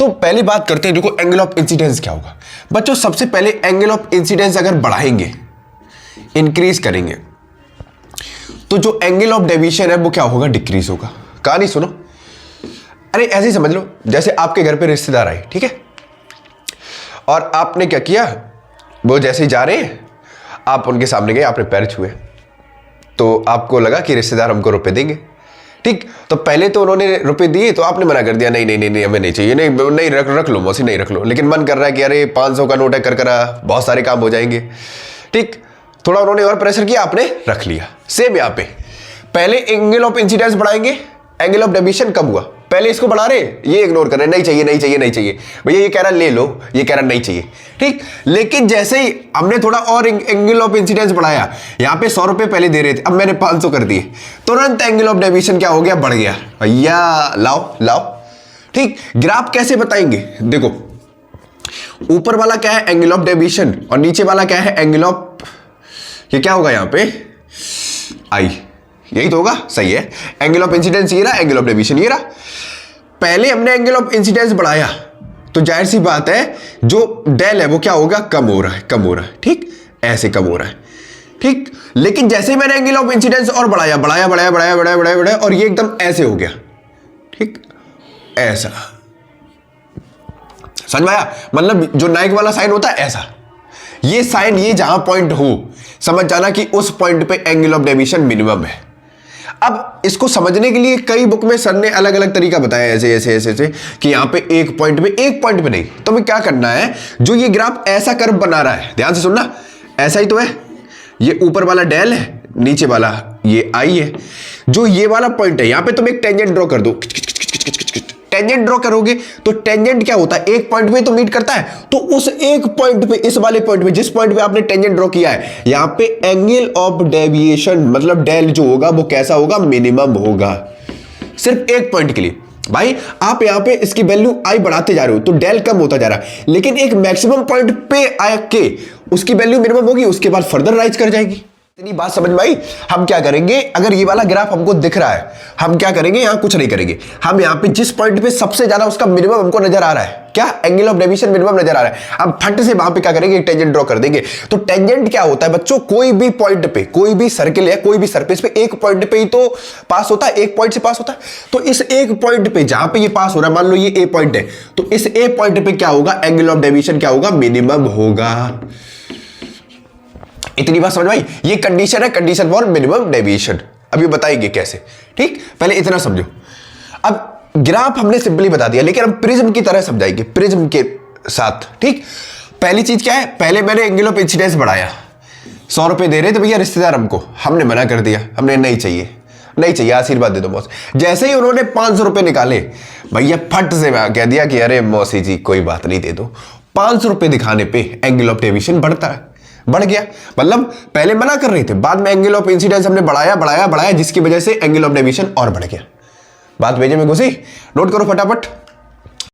तो पहली बात करते हैं, देखो एंगल ऑफ इंसिडेंस क्या होगा बच्चों। सबसे पहले एंगल ऑफ इंसिडेंस अगर बढ़ाएंगे, इंक्रीज करेंगे, तो जो एंगल ऑफ डेविएशन है वो क्या होगा, डिक्रीज होगा। कहानी सुनो, अरे ऐसे ही समझ लो, जैसे आपके घर पे रिश्तेदार आए, ठीक है, और आपने क्या किया, वो जैसे ही जा रहे हैं आप उनके सामने गए, आपने पैर छुए, तो आपको लगा कि रिश्तेदार हमको रुपए देंगे, ठीक। तो पहले तो उन्होंने रुपए दिए तो आपने मना कर दिया, नहीं नहीं नहीं नहीं हमें नहीं चाहिए, नहीं नहीं रख लो मौसी, नहीं रख लो। लेकिन मन कर रहा है कि अरे 500 का नोट है, कर करा बहुत सारे काम हो जाएंगे, ठीक। थोड़ा उन्होंने और प्रेशर किया, आपने रख लिया। सेम यहाँ पे पहले एंगल ऑफ इंसिडेंस बढ़ाएंगे, एंगल ऑफ डेविएशन कब हुआ, पहले इसको बढ़ा रहे, ये इग्नोर कर रहे, नहीं चाहिए नहीं चाहिए नहीं चाहिए, भैया ये कह रहा ले लो, ये कह रहा नहीं चाहिए, ठीक। लेकिन जैसे ही हमने थोड़ा और एंगल ऑफ इंसिडेंस बढ़ाया, यहाँ पे 100 रुपए पहले दे रहे थे, अब मैंने 500 कर दिए, तुरंत एंगल ऑफ डेविएशन क्या हो गया, बढ़ गया। भैया लाओ लाओ, ठीक। ग्राफ कैसे बताएंगे, देखो ऊपर वाला क्या है, एंगल ऑफ डेविएशन, और नीचे वाला क्या है, एंगल ऑफ, ये क्या होगा यहाँ पे, आई, यही तो होगा, सही है। एंगल ऑफ इंसिडेंस ये रहा, एंगल ऑफ डेविएशन ये रहा। पहले हमने एंगल ऑफ इंसिडेंस बढ़ाया तो जाहिर सी बात है जो डेल है वो क्या होगा, कम हो रहा है, कम हो रहा है, ठीक, ऐसे कम हो रहा है, ठीक। लेकिन जैसे ही मैंने एंगल ऑफ इंसिडेंस और बढ़ाया बढ़ाया बढ़ाया बढ़ाया बढ़ाया बढ़ाया बढ़ाया और ये एकदम ऐसे हो गया, ठीक, ऐसा, समझ में आया, मतलब जो नाइक वाला साइन होता है ऐसा, ये साइन, ये जहां पॉइंट हो समझ जाना कि उस पॉइंट पे एंगल ऑफ डेविएशन मिनिमम है। अब इसको समझने के लिए कई बुक में सर ने अलग अलग तरीका बताया, ऐसे ऐसे ऐसे ऐसे कि यहां पे एक पॉइंट पे नहीं, तो हमें क्या करना है, जो ये ग्राफ ऐसा कर्व बना रहा है, ध्यान से सुनना, ऐसा ही तो है, ये ऊपर वाला डेल है, नीचे वाला ये आई है, जो ये वाला पॉइंट है यहां पे तुम एक टेंजेंट ड्रॉ कर दो, टेंजेंट ड्रॉ करोगे तो टेंजेंट क्या होता है, एक पॉइंट पे तो मीट करता है, तो उस एक पॉइंट पे, इस वाले पॉइंट पे, जिस पॉइंट पे आपने टेंजेंट ड्रॉ किया है, यहां पे एंगल ऑफ डेविएशन मतलब डेल जो होगा वो कैसा होगा, मिनिमम होगा, सिर्फ एक पॉइंट के लिए। भाई आप यहां पे इसकी वैल्यू आई बढ़ाते जा रहे हो तो डेल कम होता जा रहा है, लेकिन एक मैक्सिमम पॉइंट पे आके उसकी वैल्यू मिनिमम होगी, उसके बाद फर्दर राइज कर जाएगी। इतनी बात समझ में आई। हम क्या करेंगे, अगर ये वाला ग्राफ हमको दिख रहा है, हम क्या करेंगे, यहां कुछ नहीं करेंगे, हम यहां पे जिस पॉइंट पे सबसे ज्यादा उसका मिनिमम हमको नजर आ रहा है, क्या एंगल ऑफ डेविएशन मिनिमम नजर आ रहा है, हम फट से वहां पे क्या करेंगे, एक टेंजेंट ड्रॉ कर देंगे। तो टेंजेंट क्या होता है बच्चों, कोई भी पॉइंट पे, कोई भी सर्किल या कोई भी सरफेस पे एक पॉइंट पे ही तो पास होता है, एक पॉइंट से पास होता है। तो इस एक पॉइंट पे जहां पे ये पास हो रहा है, मान लो ये ए पॉइंट है, तो इस ए पॉइंट पे क्या होगा, एंगल ऑफ डेविएशन क्या होगा, मिनिमम होगा। इतनी बात समझ में, ये कंडीशन है, कंडीशन फॉर मिनिमम डेविएशन। अब ये बताएंगे कैसे, ठीक, पहले इतना समझो। अब ग्राफ हमने सिंपली बता दिया, लेकिन हम प्रिज्म की तरह समझाएंगे, प्रिज्म के साथ, ठीक। पहली चीज क्या है, पहले मैंने एंगल ऑफ इंसिडेंस बढ़ाया, 100 रुपए दे रहे थे भैया रिश्तेदार हमको, हमने मना कर दिया, हमने नहीं चाहिए नहीं चाहिए, आशीर्वाद दे दो मौसी। जैसे ही उन्होंने 500 रुपए निकाले, भैया फट से कह दिया कि अरे मौसी जी कोई बात नहीं, दे दो। 500 रुपए दिखाने पे एंगल ऑफ डेविएशन बढ़ता है, बढ़ गया, मतलब पहले मना कर रहे थे, बाद में एंगल ऑफ इंसिडेंस हमने बढ़ाया बढ़ाया बढ़ाया, जिसकी वजह से एंगल ऑफ डेविएशन और बढ़ गया। बात भेजे में घुसी, नोट करो फटाफट।